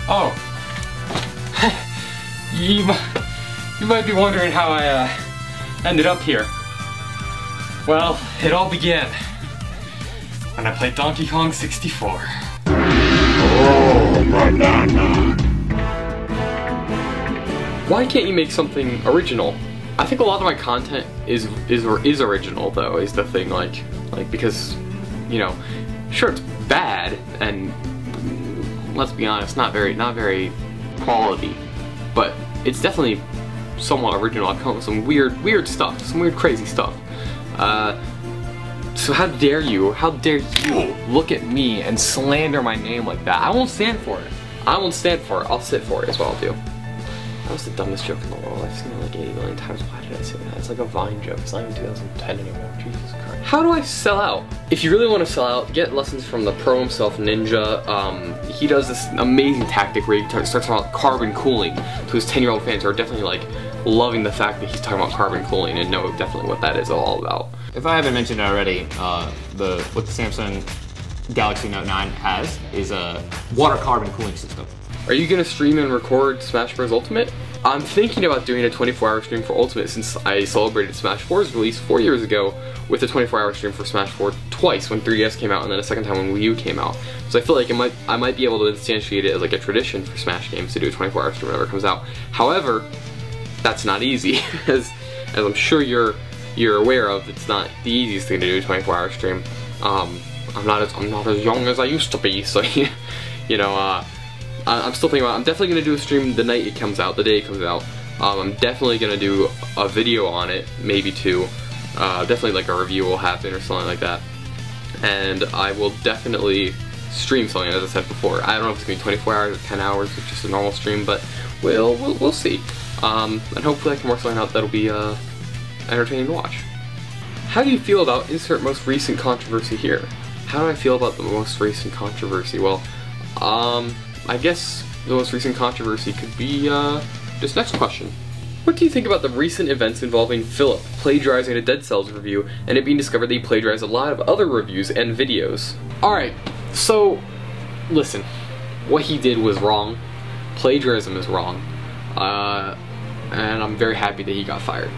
Oh. You might be wondering how I ended up here. Well, it all began when I played Donkey Kong 64. Oh, banana. Why can't you make something original? I think a lot of my content is original though, is the thing, like because, you know, sure it's bad and let's be honest, not very quality, but it's definitely somewhat original. I've come up with some weird stuff, some weird crazy stuff. So how dare you look at me and slander my name like that? I won't stand for it. I won't stand for it. I'll sit for it is what I'll do. That was the dumbest joke in the world. I've seen it like 80 million times. Why did I say that? It's like a Vine joke. It's not even 2010 anymore. Jesus Christ. How do I sell out? If you really want to sell out, get lessons from the pro himself, Ninja. He does this amazing tactic where he starts talking about carbon cooling to his 10-year-old fans who are definitely like loving the fact that he's talking about carbon cooling and know definitely what that is all about. If I haven't mentioned it already, what the Samsung Galaxy Note 9 has is a water carbon cooling system. Are you gonna stream and record Smash Bros. Ultimate? I'm thinking about doing a 24-hour stream for Ultimate since I celebrated Smash 4's release 4 years ago with a 24-hour stream for Smash 4 twice, when 3DS came out and then a second time when Wii U came out. So I feel like I might be able to instantiate it as like a tradition for Smash games to do a 24-hour stream whenever it comes out. However, that's not easy, as I'm sure you're aware of. It's not the easiest thing to do a 24-hour stream. I'm not as young as I used to be, so you know. I'm still thinking about it. I'm definitely going to do a stream the night it comes out, the day it comes out. I'm definitely going to do a video on it, maybe two. Definitely like a review will happen or something like that. And I will definitely stream something, as I said before. I don't know if it's going to be 24 hours or 10 hours or just a normal stream, but we'll see. And hopefully I can work something out that'll be entertaining to watch. How do you feel about insert most recent controversy here? How do I feel about the most recent controversy? Well, I guess the most recent controversy could be this next question. What do you think about the recent events involving Philip plagiarizing a Dead Cells review and it being discovered that he plagiarized a lot of other reviews and videos? Alright, so listen, what he did was wrong. Plagiarism is wrong. And I'm very happy that he got fired.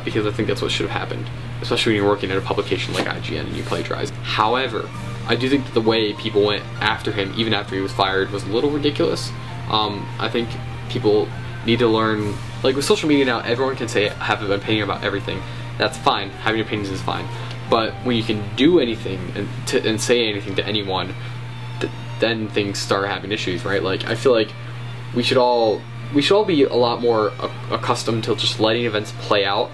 Because I think that's what should have happened. Especially when you're working at a publication like IGN and you plagiarize. However, I do think that the way people went after him, even after he was fired, was a little ridiculous. I think people need to learn, like with social media now, everyone can have an opinion about everything. That's fine, having opinions is fine. But when you can do anything and say anything to anyone, then things start having issues, right? Like, I feel like we should all be a lot more accustomed to just letting events play out,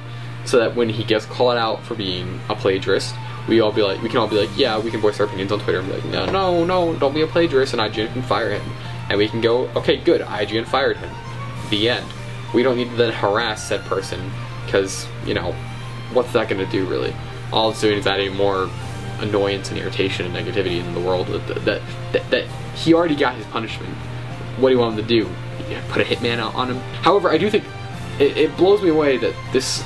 so that when he gets called out for being a plagiarist, we can all be like, yeah, we can voice our opinions on Twitter and be like, no, don't be a plagiarist, and IGN can fire him. And we can go, okay, good, IGN fired him. The end. We don't need to then harass said person, because, you know, what's that going to do, really? All it's doing is adding more annoyance and irritation and negativity in the world that he already got his punishment. What do you want him to do? Put a hitman out on him? However, I do think it blows me away that this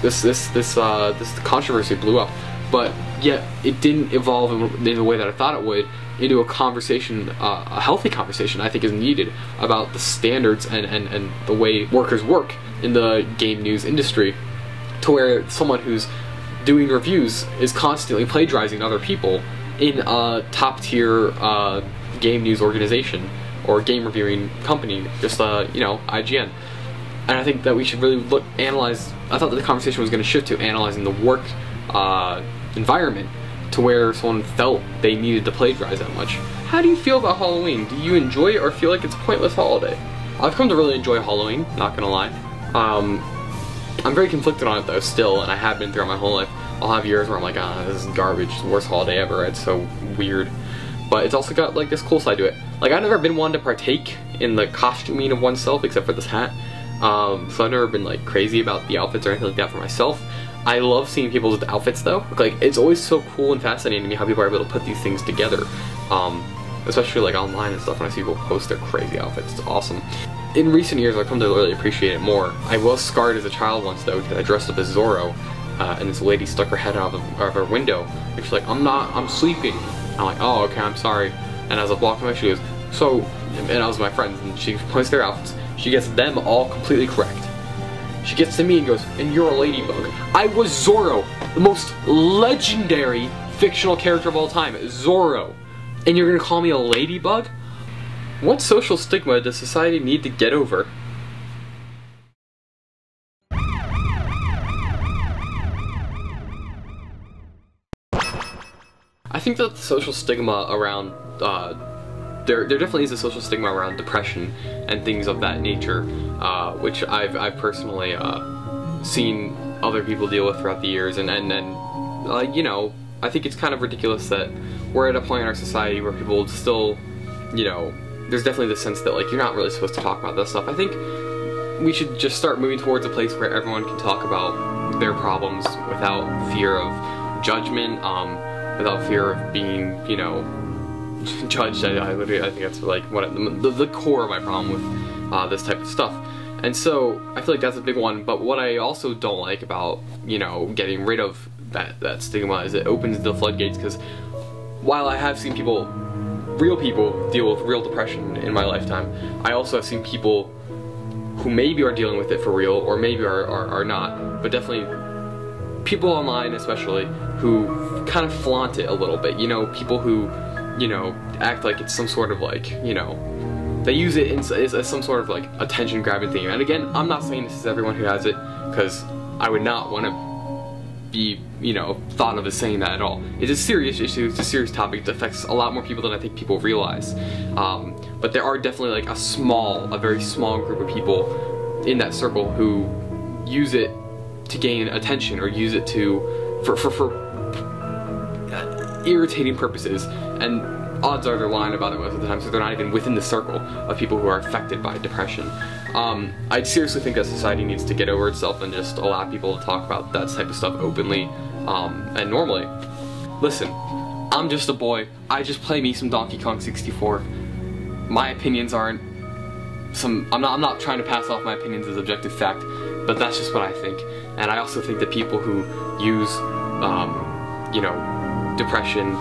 controversy blew up, but yet it didn't evolve in the way that I thought it would into a conversation, a healthy conversation I think is needed about the standards and the way workers work in the game news industry, to where someone who's doing reviews is constantly plagiarizing other people in a top tier game news organization or game reviewing company, just you know, IGN. And I think that we should really analyze. I thought that the conversation was going to shift to analyzing the work environment, to where someone felt they needed to plagiarize that much. How do you feel about Halloween? Do you enjoy it or feel like it's a pointless holiday? I've come to really enjoy Halloween, not gonna lie. I'm very conflicted on it though still, and I have been throughout my whole life. I'll have years where I'm like, this is garbage, it's the worst holiday ever, it's so weird. But it's also got like this cool side to it. Like, I've never been one to partake in the costuming of oneself except for this hat. So I've never been like crazy about the outfits or anything like that for myself. I love seeing people's outfits though. Like, it's always so cool and fascinating to me how people are able to put these things together. Especially like online and stuff, when I see people post their crazy outfits, it's awesome. In recent years, I've come to really appreciate it more. I was scarred as a child once though, because I dressed up as Zorro, and this lady stuck her head out of her window, and she's like, I'm sleeping. I'm like, oh, okay, I'm sorry. And as I was walking away, she goes, So, and I was with my friends, and she points their outfits. She gets them all completely correct. She gets to me and goes, and you're a ladybug. I was Zorro, the most legendary fictional character of all time, Zorro. And you're gonna call me a ladybug? What social stigma does society need to get over? I think that the social stigma around, there definitely is a social stigma around depression and things of that nature, which I've personally seen other people deal with throughout the years, and you know, I think it's kind of ridiculous that we're at a point in our society where people still, you know, there's definitely the sense that like you're not really supposed to talk about that stuff. I think we should just start moving towards a place where everyone can talk about their problems without fear of judgment, without fear of being, you know, judged. I think that's like what the core of my problem with this type of stuff. And so I feel like that's a big one. But what I also don't like about, you know, getting rid of that stigma is it opens the floodgates, because while I have seen people, real people, deal with real depression in my lifetime, I also have seen people who maybe are dealing with it for real, or maybe are not, but definitely people online especially who kind of flaunt it a little bit. You know, people who, you know, act like it's some sort of like, you know, they use it as some sort of like attention grabbing thing. And again, I'm not saying this is everyone who has it, because I would not want to be, you know, thought of as saying that at all. It's a serious issue, it's a serious topic that affects a lot more people than I think people realize. But there are definitely like a very small group of people in that circle who use it to gain attention, or use it for irritating purposes, and odds are they're lying about it most of the time, so they're not even within the circle of people who are affected by depression. I seriously think that society needs to get over itself and just allow people to talk about that type of stuff openly and normally. Listen, I'm just a boy. I just play me some Donkey Kong 64. My opinions aren't I'm not trying to pass off my opinions as objective fact, but that's just what I think. And I also think that people who use, you know, depression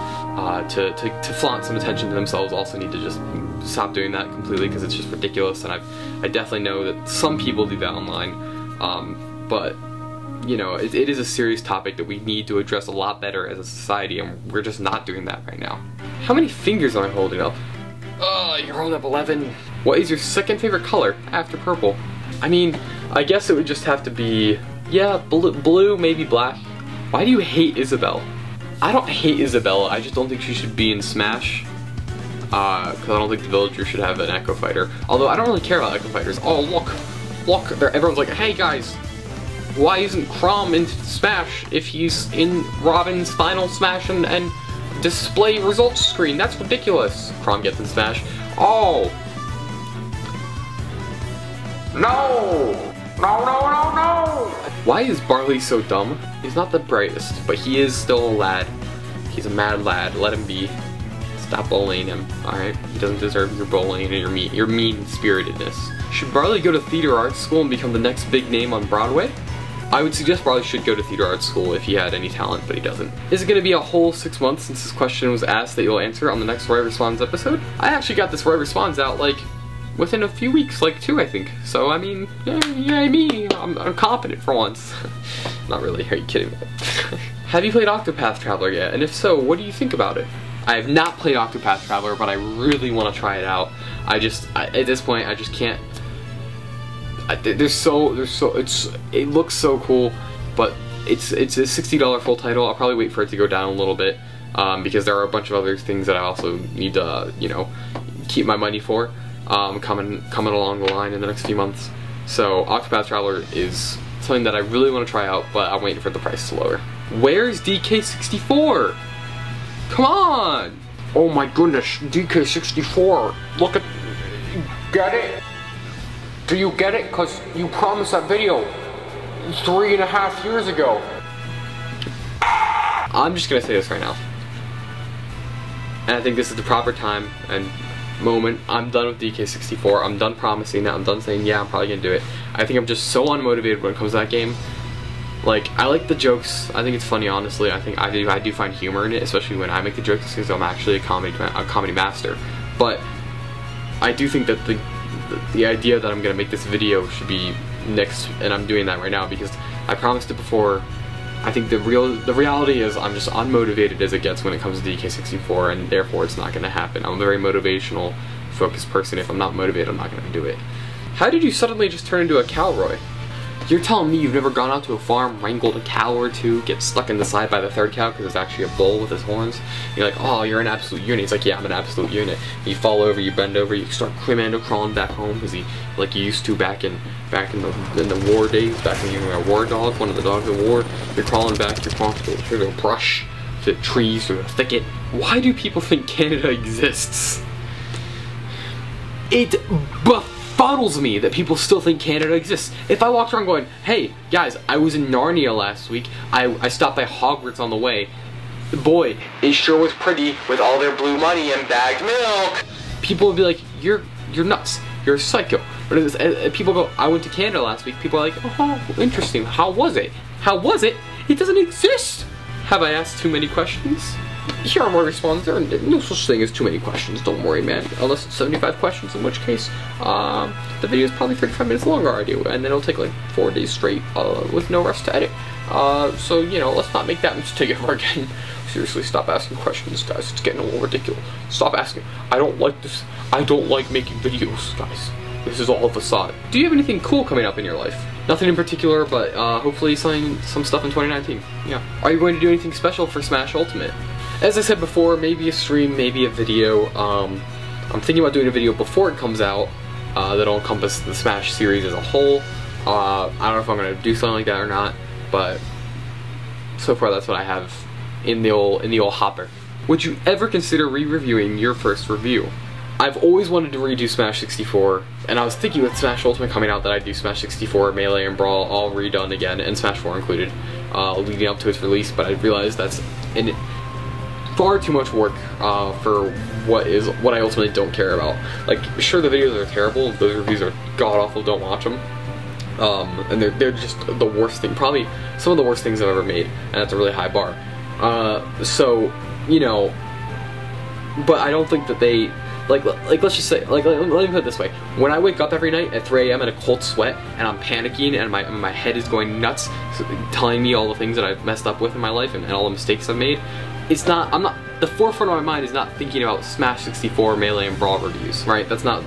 to flaunt some attention to themselves also need to just stop doing that completely, because it's just ridiculous. And I definitely know that some people do that online, but you know, it is a serious topic that we need to address a lot better as a society, and we're just not doing that right now. How many fingers am I holding up? You're holding up 11. What is your second favorite color after purple? I mean, I guess it would just have to be, yeah, blue, maybe black. Why do you hate Isabelle? I don't hate Isabelle, I just don't think she should be in Smash. Because I don't think the villager should have an Echo Fighter. Although I don't really care about Echo Fighters. Oh, look, everyone's like, hey guys, why isn't Chrom in Smash if he's in Robin's final Smash and display results screen? That's ridiculous. Chrom gets in Smash. Oh! No! No! Why is Barley so dumb? He's not the brightest, but he is still a lad. He's a mad lad. Let him be. Stop bullying him, alright? He doesn't deserve your bullying and your mean-spiritedness. Should Barley go to theater arts school and become the next big name on Broadway? I would suggest Barley should go to theater arts school if he had any talent, but he doesn't. Is it going to be a whole 6 months since this question was asked that you'll answer on the next Roy Responds episode? I actually got this Roy Responds out, like, within a few weeks, like 2 I think. So I mean, yeah, me, I'm confident for once. Not really, are you kidding me? Have you played Octopath Traveler yet? And if so, what do you think about it? I have not played Octopath Traveler, but I really want to try it out. At this point, I just can't. It looks so cool, but it's a $60 full title. I'll probably wait for it to go down a little bit, because there are a bunch of other things that I also need to, you know, keep my money for. Coming along the line in the next few months. So Octopath Traveler is something that I really want to try out, but I'm waiting for the price to lower. Where's DK64? Come on! Oh my goodness, DK64. Look at, get it? Do you get it? Cause you promised that video 3.5 years ago. I'm just gonna say this right now. And I think this is the proper time and moment. I'm done with DK64. I'm done promising that. I'm done saying, yeah, I'm probably gonna do it. I think I'm just so unmotivated when it comes to that game. Like, I like the jokes. I think it's funny, honestly. I think I do find humor in it, especially when I make the jokes, because I'm actually a comedy master. But I do think that the idea that I'm gonna make this video should be next, and I'm doing that right now because I promised it before. I think the reality is I'm just unmotivated as it gets when it comes to DK64, and therefore it's not gonna happen. I'm a very motivational, focused person. If I'm not motivated, I'm not gonna do it. How did you suddenly just turn into a cow, Roy? You're telling me you've never gone out to a farm, wrangled a cow or two, get stuck in the side by the third cow because it's actually a bull with his horns? You're like, oh, you're an absolute unit. He's like, yeah, I'm an absolute unit. You fall over, you bend over, you start commando crawling back home because he, like you used to back in the war days, back when you were a war dog, one of the dogs of war. You're crawling back, you're crawling through the brush, through the trees, through the thicket. Why do people think Canada exists? It befuddles me that people still think Canada exists. If I walked around going, hey, guys, I was in Narnia last week, I stopped by Hogwarts on the way, boy, it sure was pretty with all their blue money and bagged milk. People would be like, you're nuts, you're a psycho. But people go, I went to Canada last week, people are like, oh, interesting, how was it? How was it? It doesn't exist. Have I asked too many questions? Here are my responses. There are no such thing as too many questions, don't worry, man. Unless it's 75 questions, in which case, the video is probably 35 minutes long already, and then it'll take like 4 days straight, with no rest to edit. So, you know, let's not make that mistake ever again. Seriously, stop asking questions, guys. It's getting a little ridiculous. Stop asking. I don't like this. I don't like making videos, guys. This is all a facade. Do you have anything cool coming up in your life? Nothing in particular, but hopefully some stuff in 2019. Yeah. Are you going to do anything special for Smash Ultimate? As I said before, maybe a stream, maybe a video. I'm thinking about doing a video before it comes out that'll encompass the Smash series as a whole. I don't know if I'm gonna do something like that or not, but so far that's what I have in the old hopper. Would you ever consider re-reviewing your first review? I've always wanted to redo Smash 64, and I was thinking with Smash Ultimate coming out that I'd do Smash 64, Melee, and Brawl all redone again, and Smash 4 included, leading up to its release, but I realized that's far too much work for what I ultimately don't care about. Like, sure, the videos are terrible, those reviews are god-awful, don't watch them. And they're just the worst thing, probably some of the worst things I've ever made, and that's a really high bar. So, you know, but I don't think that they, like let's just say, let me put it this way. When I wake up every night at 3 AM in a cold sweat, and I'm panicking, and my head is going nuts, telling me all the things that I've messed up with in my life, and all the mistakes I've made, the forefront of my mind is not thinking about Smash 64, Melee, and Brawl reviews, right? That's not,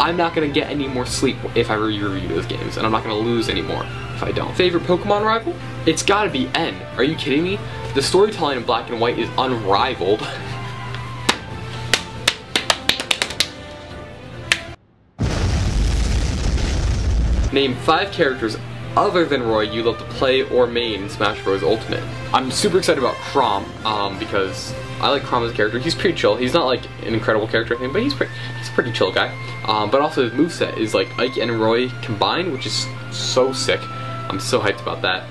I'm not gonna get any more sleep if I re-review those games, and I'm not gonna lose any more if I don't. Favorite Pokemon rival? It's gotta be N. Are you kidding me? The storytelling in Black and White is unrivaled. Name 5 characters other than Roy you love to play or main in Smash Bros. Ultimate. I'm super excited about Chrom, because I like Chrom as a character. He's pretty chill. He's not like an incredible character or anything, but he's a pretty chill guy. But also his moveset is like Ike and Roy combined, which is so sick. I'm so hyped about that.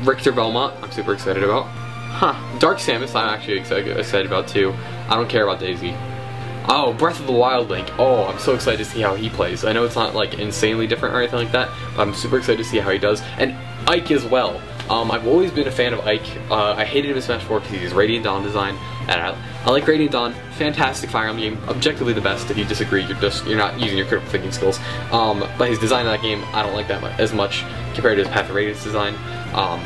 Richter Belmont, I'm super excited about. Dark Samus, I'm actually excited about too. I don't care about Daisy. Oh, Breath of the Wild Link. Oh, I'm so excited to see how he plays. I know it's not like insanely different or anything like that, but I'm super excited to see how he does. And Ike as well. I've always been a fan of Ike. I hated him in Smash 4 because he's Radiant Dawn design, and I like Radiant Dawn. Fantastic Fire Emblem game, objectively the best. If you disagree, you're not using your critical thinking skills. But his design in that game, I don't like that as much compared to his Path of Radiance design.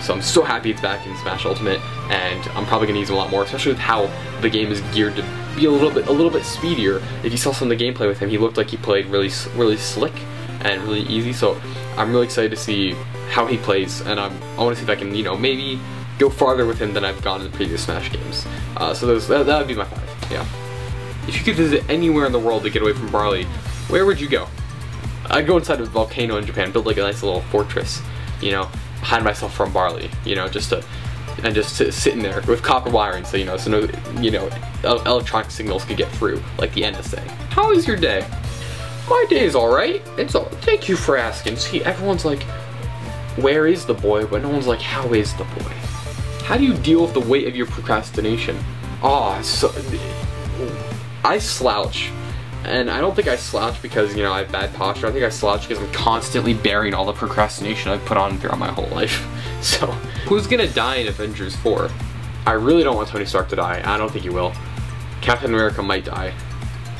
So I'm so happy it's back in Smash Ultimate, and I'm probably gonna use him a lot more, especially with how the game is geared to be a little bit speedier. If you saw some of the gameplay with him, he looked like he played really slick and really easy. So I'm really excited to see how he plays, and I want to see if I can, you know, maybe go farther with him than I've gone in the previous Smash games. So that would be my 5. Yeah. If you could visit anywhere in the world to get away from Barley, where would you go? I'd go inside a volcano in Japan, build like a nice little fortress, you know, hide myself from Barley, you know, just sit in there with copper wiring, so no, you know, electronic signals could get through, like the NSA. How is your day? My day is alright. Thank you for asking. See, everyone's like, where is the boy? But no one's like, how is the boy? How do you deal with the weight of your procrastination? I slouch. And I don't think I slouch because, you know, I have bad posture. I think I slouch because I'm constantly bearing all the procrastination I've put on throughout my whole life. So, who's gonna die in Avengers 4? I really don't want Tony Stark to die. I don't think he will. Captain America might die.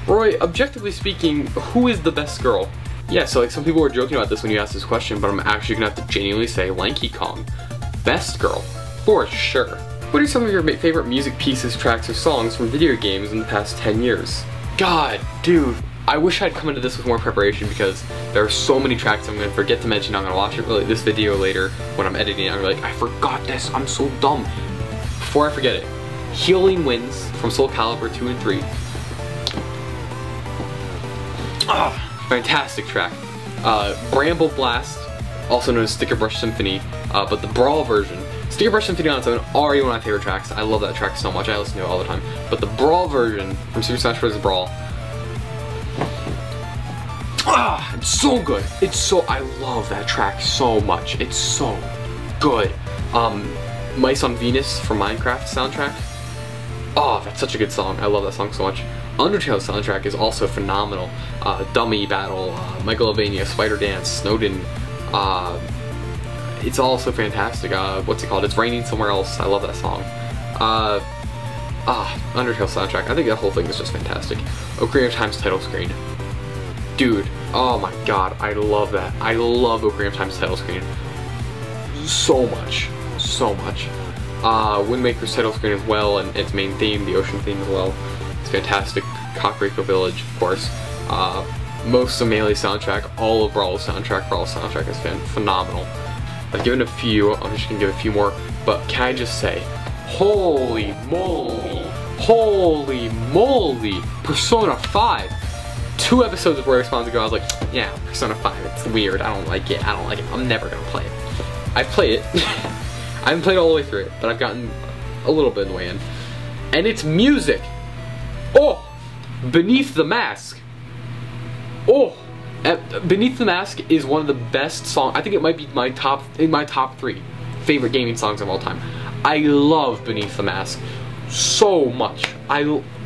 Roy, objectively speaking, who is the best girl? Yeah, so like some people were joking about this when you asked this question, but I'm actually gonna have to genuinely say Lanky Kong. Best girl, for sure. What are some of your favorite music pieces, tracks, or songs from video games in the past 10 years? God, dude, I wish I'd come into this with more preparation because there are so many tracks I'm gonna forget to mention. I'm gonna watch this video later when I'm editing. I'm like, I forgot this, I'm so dumb. Before I forget it, Healing Winds from Soul Calibur 2 and 3. Ah, fantastic track. Bramble Blast, also known as Sticker Brush Symphony, but the Brawl version. Sticker Brush Symphony on its own, already one of my favorite tracks. I love that track so much, I listen to it all the time. But the Brawl version from Super Smash Bros. Brawl, ah, it's so good. I love that track so much. It's so good. Mice on Venus from Minecraft soundtrack. Oh, that's such a good song. I love that song so much. Undertale's soundtrack is also phenomenal. Dummy Battle, Megalovania, Spider Dance, Snowden. It's also fantastic. What's it called? It's Raining Somewhere Else. I love that song. Undertale soundtrack. I think that whole thing is just fantastic. Ocarina of Time's title screen. Dude, oh my god, I love that. I love Ocarina of Time's title screen. So much. So much. Wind Waker's title screen as well, and its main theme, the ocean theme as well. It's fantastic. Kakariko Village, of course. Most of Melee's soundtrack, all of Brawl's soundtrack is phenomenal. I've given a few, I'm just gonna give a few more, but can I just say, holy moly, Persona 5. 2 episodes of Roy Responds ago, I was like, yeah, Persona 5, it's weird, I don't like it, I'm never gonna play it. I've played it, I haven't played all the way through it, but I've gotten a little bit of the way in. And it's music! Oh! Beneath the Mask! Oh! Beneath the Mask is one of the best songs. I think it might be in my top 3 favorite gaming songs of all time. I love Beneath the Mask so much.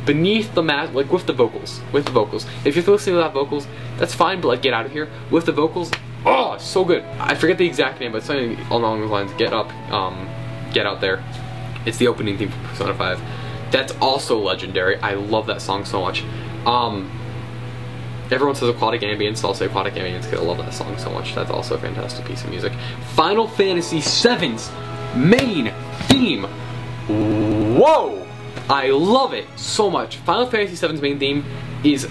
Beneath the Mask, like with the vocals. If you're listening without vocals, that's fine, but like get out of here. With the vocals, oh, it's so good. I forget the exact name, but it's something along those lines. Get Out There. It's the opening theme for Persona 5. That's also legendary. I love that song so much. Everyone says Aquatic Ambience, so I'll say Aquatic Ambience because I love that song so much. That's also a fantastic piece of music. Final Fantasy VII's main theme. Whoa! I love it so much. Final Fantasy VII's main theme is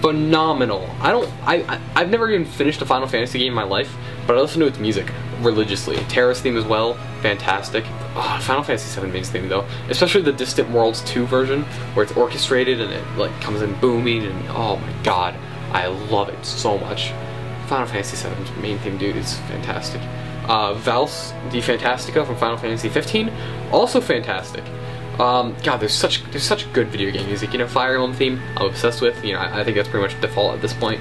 phenomenal. I've never even finished a Final Fantasy game in my life, but I listen to its music religiously. Terra's theme as well, fantastic. Oh, Final Fantasy VII main theme though, especially the Distant Worlds 2 version, where it's orchestrated and it like comes in booming, and oh my god, I love it so much. Final Fantasy VII's main theme, dude, is fantastic. Valse di Fantastica from Final Fantasy 15, also fantastic. God, there's such good video game music. You know, Fire Emblem theme, I'm obsessed with. You know, I think that's pretty much default at this point.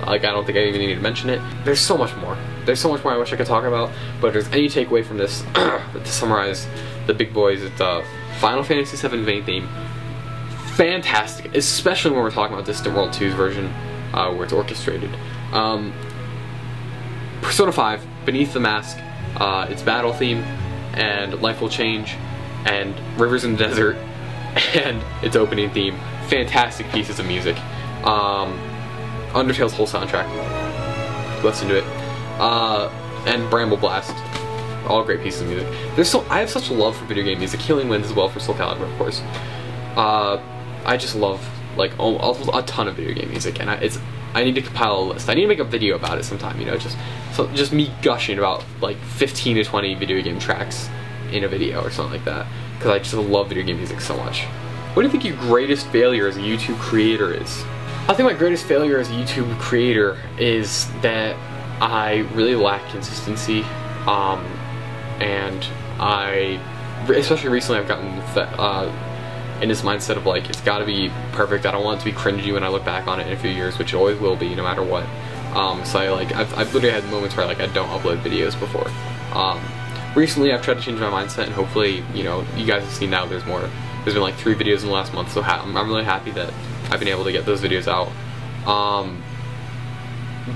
Like, I don't think I even need to mention it. There's so much more. There's so much more I wish I could talk about. But if there's any takeaway from this, to summarize the big boys, it's Final Fantasy VII main theme, fantastic, especially when we're talking about Distant World 2's version, where it's orchestrated. Persona 5, Beneath the Mask, its battle theme, and Life Will Change, and Rivers in the Desert, and its opening theme. Fantastic pieces of music. Undertale's whole soundtrack. Listen to it. And Bramble Blast. All great pieces of music. I have such a love for video game music. Healing Winds as well for Soul Calibur, of course. I just love like a ton of video game music, and I need to compile a list. I need to make a video about it sometime. You know, just me gushing about like 15 to 20 video game tracks in a video or something like that, because I just love video game music so much. What do you think your greatest failure as a YouTube creator is? I think my greatest failure as a YouTube creator is that I really lack consistency, and especially recently I've gotten in this mindset of like, it's gotta be perfect. I don't want it to be cringy when I look back on it in a few years, which it always will be, no matter what. So I've literally had moments where like I don't upload videos before. Recently I've tried to change my mindset, and hopefully, you know, you guys have seen now there's been like 3 videos in the last month, so I'm really happy that I've been able to get those videos out.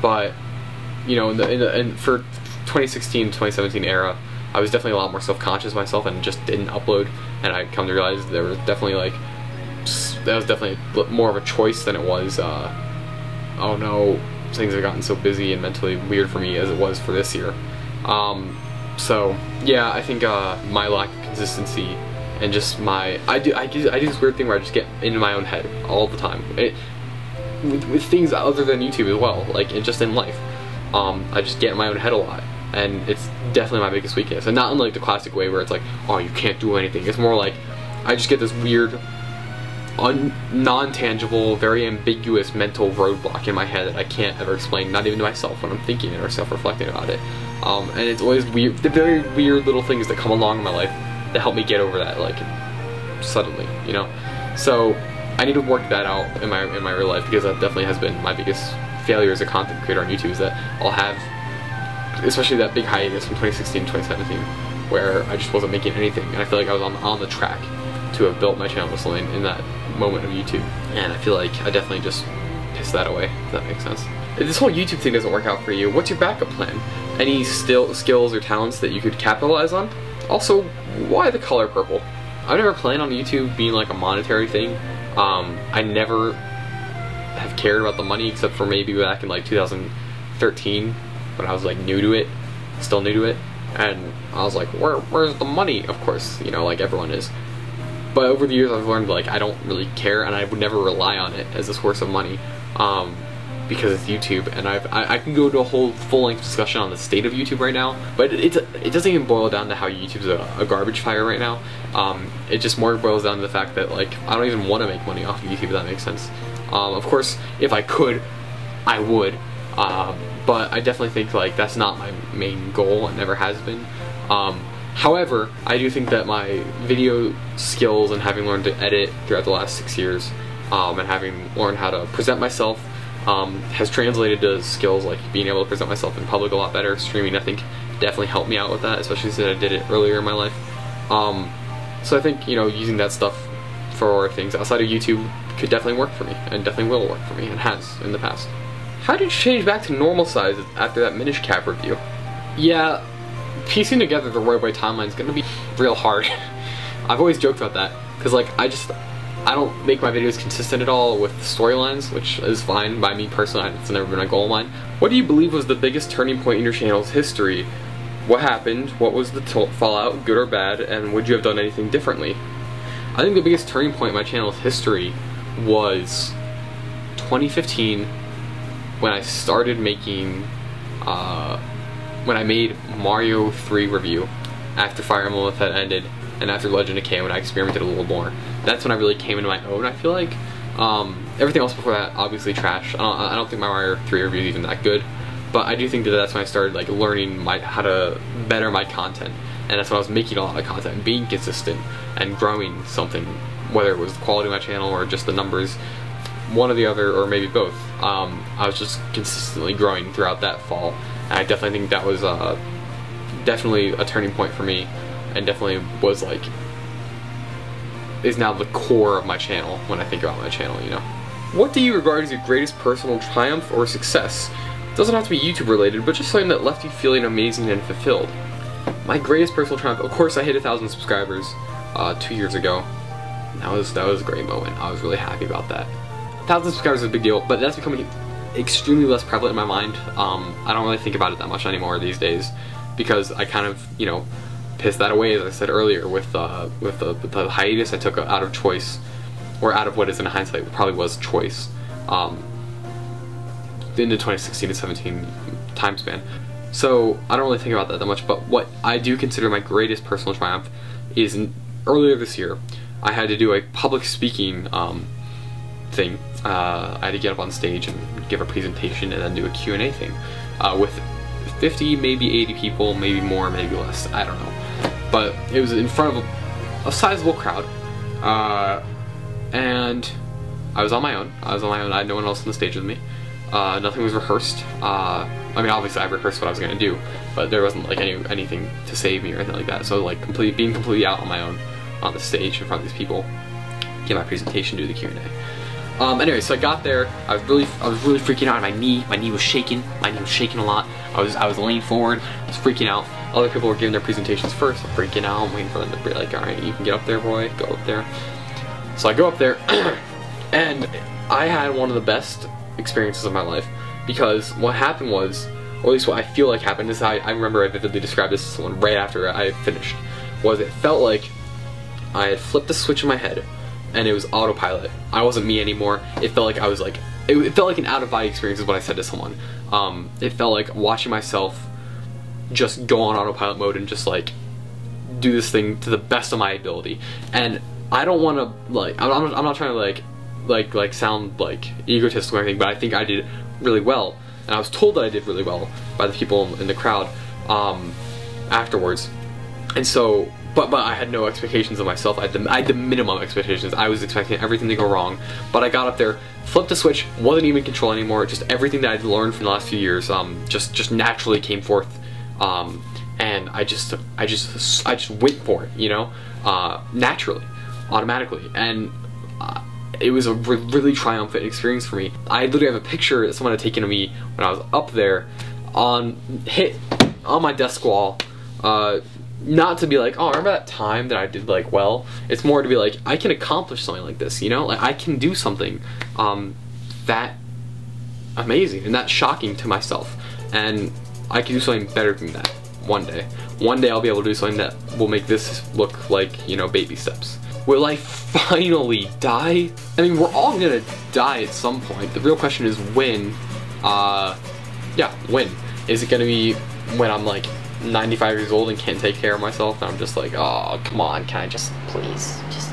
But you know, for 2016 2017 era, I was definitely a lot more self-conscious of myself and just didn't upload, and I come to realize there was definitely like was definitely more of a choice than it was, oh no, things have gotten so busy and mentally weird for me as it was for this year. So yeah, I think my lack of consistency and just I do this weird thing where I just get into my own head all the time. With things other than YouTube as well, like just in life. I just get in my own head a lot, and it's definitely my biggest weakness. And not in like the classic way where it's like, oh, you can't do anything. It's more like I just get this weird, non-tangible, very ambiguous mental roadblock in my head that I can't ever explain, not even to myself when I'm thinking it or self-reflecting about it. And it's always weird, the very weird little things that come along in my life that help me get over that, like, suddenly, you know? So I need to work that out in my real life, because that definitely has been my biggest failure as a content creator on YouTube, is that I'll have, especially that big hiatus from 2016 to 2017, where I just wasn't making anything, and I feel like I was on the track to have built my channel in that moment of YouTube, and I feel like I definitely just pissed that away, if that makes sense. If this whole YouTube thing doesn't work out for you, what's your backup plan? Any skills or talents that you could capitalize on? Also, why the color purple? I've never planned on YouTube being like a monetary thing. I never have cared about the money, except for maybe back in like 2013 when I was like new to it, still new to it, and I was like, where's the money? Of course, you know, like everyone is. But over the years I've learned like I don't really care, and I would never rely on it as a source of money, because it's YouTube, and I can go to a whole full-length discussion on the state of YouTube right now, but it doesn't even boil down to how YouTube's a garbage fire right now. It just more boils down to the fact that like I don't even want to make money off of YouTube, if that makes sense. Of course, if I could, I would, but I definitely think like that's not my main goal, and never has been. However, I do think that my video skills and having learned to edit throughout the last 6 years, and having learned how to present myself, has translated to skills like being able to present myself in public a lot better. Streaming, I think, definitely helped me out with that, especially since I did it earlier in my life. So I think, you know, using that stuff for things outside of YouTube could definitely work for me, and definitely will work for me, and has in the past. How did you change back to normal size after that Minish Cap review? Yeah, piecing together the right way timeline is gonna be real hard. I've always joked about that, because like I don't make my videos consistent at all with storylines, which is fine by me personally. It's never been a goal of mine. What do you believe was the biggest turning point in your channel's history? What happened? What was the fallout, good or bad, and would you have done anything differently? I think the biggest turning point in my channel's history was 2015, when I started making, when I made Mario 3 review after Fire Emblem had ended, and after Legend of K, when I experimented a little more. That's when I really came into my own, I feel like. Everything else before that, obviously trash. I don't think my Mario 3 review is even that good, but I do think that that's when I started like learning how to better my content, and that's when I was making a lot of content, and being consistent, and growing something, whether it was the quality of my channel or just the numbers, one or the other, or maybe both. I was just consistently growing throughout that fall, and I definitely think that was definitely a turning point for me, and definitely was like, is now the core of my channel when I think about my channel, you know. What do you regard as your greatest personal triumph or success? It doesn't have to be YouTube related, but just something that left you feeling amazing and fulfilled. My greatest personal triumph, of course, I hit 1,000 subscribers 2 years ago. That was a great moment. I was really happy about that. 1,000 subscribers is a big deal, but that's becoming extremely less prevalent in my mind. I don't really think about it that much anymore these days, because I kind of, you know, pissed that away, as I said earlier, with the hiatus I took out of choice, or out of what is in hindsight probably was choice, into 2016 to 17 time span. So I don't really think about that much, but what I do consider my greatest personal triumph is earlier this year, I had to do a public speaking thing. I had to get up on stage and give a presentation and then do a Q&A thing with 50, maybe 80 people, maybe more, maybe less, I don't know. But it was in front of a sizable crowd, and I was on my own. I had no one else on the stage with me. Nothing was rehearsed. I mean, obviously I rehearsed what I was going to do, but there wasn't like anything to save me or anything like that. So like being completely out on my own on the stage in front of these people, give my presentation, do the Q&A. Anyway, so I got there. I was really freaking out. My knee was shaking. My knee was shaking a lot. I was leaning forward. I was freaking out. Other people were giving their presentations first. I'm freaking out. I'm waiting for them to be like, all right, you can get up there, boy. Go up there. So I go up there, And I had one of the best experiences of my life, because what happened was, or at least what I feel like happened, is I remember I vividly described this to someone right after I finished, was it felt like I had flipped a switch in my head and it was autopilot. I wasn't me anymore. It felt like I was like, it felt like an out-of-body experience is what I said to someone. It felt like watching myself just go on autopilot mode and just like do this thing to the best of my ability. And I don't want to like, I'm not trying to like sound like egotistical or anything, but I think I did really well. And I was told that I did really well by the people in the crowd afterwards. And so, but I had no expectations of myself. I had the minimum expectations. I was expecting everything to go wrong. But I got up there, flipped the switch, wasn't even in control anymore. Just everything that I'd learned from the last few years just naturally came forth. And I just went for it, you know, naturally, automatically. And it was a really triumphant experience for me. I literally have a picture that someone had taken of me when I was up there on my desk wall. Not to be like, oh, remember that time that I did like well? It's more to be like, I can accomplish something like this, you know? Like I can do something that amazing and that shocking to myself. And I can do something better than that one day. One day I'll be able to do something that will make this look like, you know, baby steps. Will I finally die? I mean, we're all gonna die at some point. The real question is when. Yeah, when? Is it gonna be when I'm like 95 years old and can't take care of myself and I'm just like, oh, come on, can I just Please, just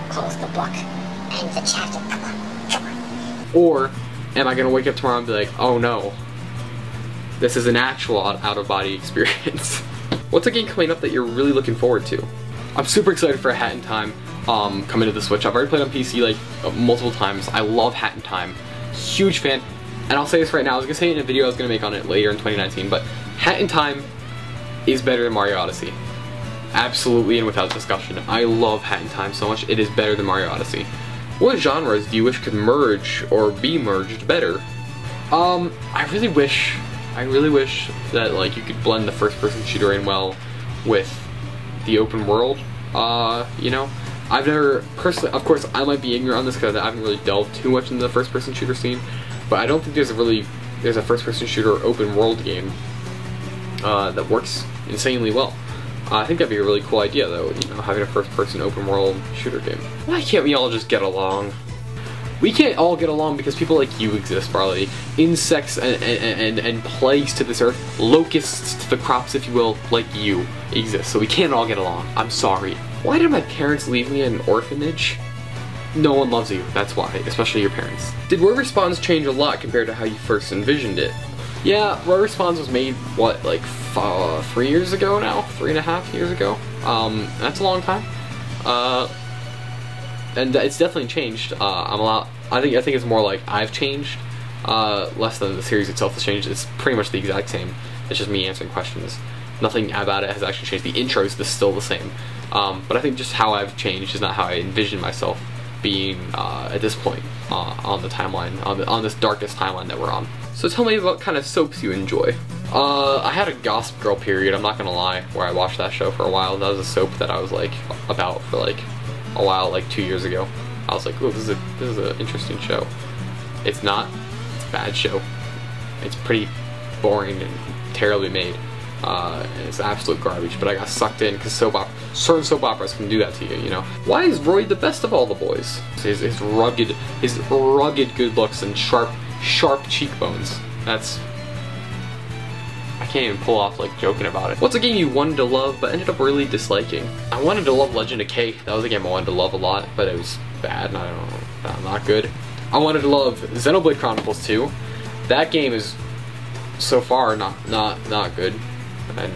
close the book, end the chapter, come on. Or am I gonna wake up tomorrow and be like, oh no, this is an actual out-of-body experience? What's a game coming up that you're really looking forward to? I'm super excited for Hat in Time coming to the Switch. I've already played on PC like multiple times. I love Hat in Time. Huge fan. And I'll say this right now, I was gonna say it in a video I was gonna make on it later in 2019, but Hat in Time is better than Mario Odyssey. Absolutely and without discussion. I love Hat in Time so much, it is better than Mario Odyssey. What genres do you wish could merge or be merged better? I really wish that like you could blend the first-person shooter in well with the open world, you know? I've never, personally, of course I might be ignorant on this because I haven't really delved too much into the first-person shooter scene, but I don't think there's a first-person shooter open world game that works insanely well. I think that'd be a really cool idea though, you know, having a first-person open world shooter game. Why can't we all just get along? We can't all get along because people like you exist, Barley. Insects and plagues to this earth, locusts to the crops, if you will, like you exist. So we can't all get along. I'm sorry. Why did my parents leave me in an orphanage? No one loves you, that's why, especially your parents. Did Roy Responds change a lot compared to how you first envisioned it? Yeah, Roy Responds was made, what, like 3 years ago now? 3.5 years ago? That's a long time. And it's definitely changed. I think it's more like I've changed, less than the series itself has changed. It's pretty much the exact same. It's just me answering questions. Nothing about it has actually changed. The intro is still the same. But I think just how I've changed is not how I envision myself being at this point on the timeline, on this darkest timeline that we're on. So tell me what kind of soaps you enjoy. I had a Gossip Girl period, I'm not gonna lie, where I watched that show for a while. That was a soap that I was like about for like a while, like 2 years ago. I was like, oh, this is an interesting show. It's not. It's a bad show. It's pretty boring and terribly made. And it's absolute garbage, but I got sucked in because certain soap operas can do that to you, you know. Why is Roy the best of all the boys? His rugged good looks and sharp cheekbones. That's, I can't even pull off like joking about it. What's a game you wanted to love but ended up really disliking? I wanted to love Legend of K. That was a game I wanted to love a lot, but it was bad and I don't know, not good. I wanted to love Xenoblade Chronicles 2. That game is so far not good and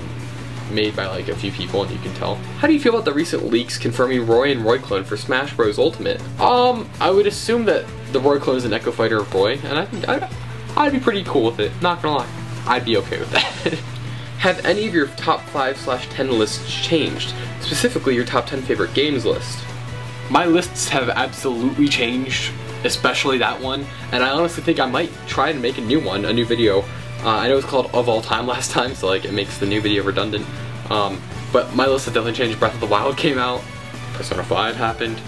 made by like a few people, and you can tell. How do you feel about the recent leaks confirming Roy and Roy clone for Smash Bros. Ultimate? I would assume that the Roy clone is an Echo Fighter of Roy, and I think I'd be pretty cool with it. Not gonna lie, I'd be okay with that. Have any of your top 5/10 lists changed? Specifically, your top 10 favorite games list. My lists have absolutely changed, especially that one, and I honestly think I might try and make a new video. I know it was called Of All Time last time, so like it makes the new video redundant. But my list has definitely changed. Breath of the Wild came out, Persona 5 happened,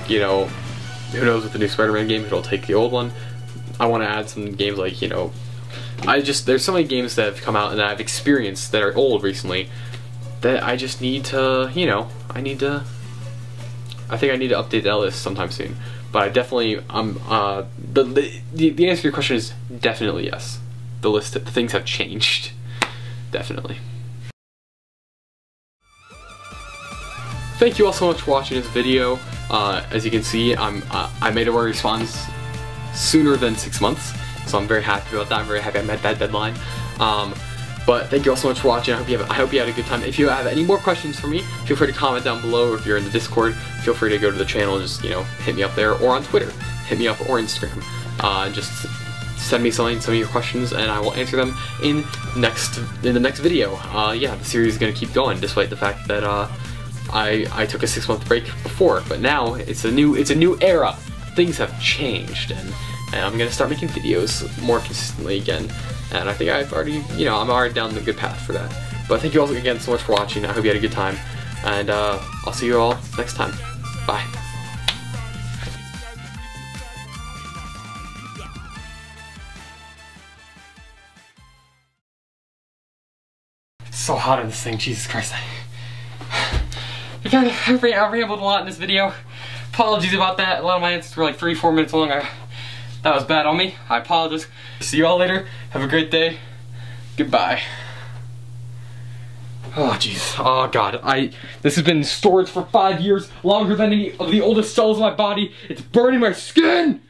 you know, who knows, with the new Spider-Man game, it'll take the old one. I want to add some games like, you know, there's so many games that have come out and that I've experienced that are old recently that I just need to, you know, I think I need to update that list sometime soon. But I definitely, the answer to your question is definitely yes. The things have changed. Definitely. Thank you all so much for watching this video. As you can see, I made a response sooner than 6 months, so I'm very happy about that. I'm very happy I met that deadline. But thank you all so much for watching. I hope you had a good time. If you have any more questions for me, feel free to comment down below. Or if you're in the Discord, feel free to go to the channel and just, you know, hit me up there, or on Twitter, hit me up, or Instagram. Just send me some of your questions, and I will answer them in the next video. Yeah, the series is gonna keep going, despite the fact that I took a 6-month break before, but now it's a new era. Things have changed, and I'm gonna start making videos more consistently again. And I think I've already, you know, I'm already down the good path for that. But thank you all again so much for watching. I hope you had a good time, and I'll see you all next time. Bye. It's so hot in this thing, Jesus Christ. I rambled a lot in this video. Apologies about that. A lot of my answers were like 3-4 minutes long. That was bad on me. I apologize. See you all later. Have a great day. Goodbye. Oh jeez. Oh god. This has been in storage for 5 years, longer than any of the oldest cells in my body. It's burning my skin!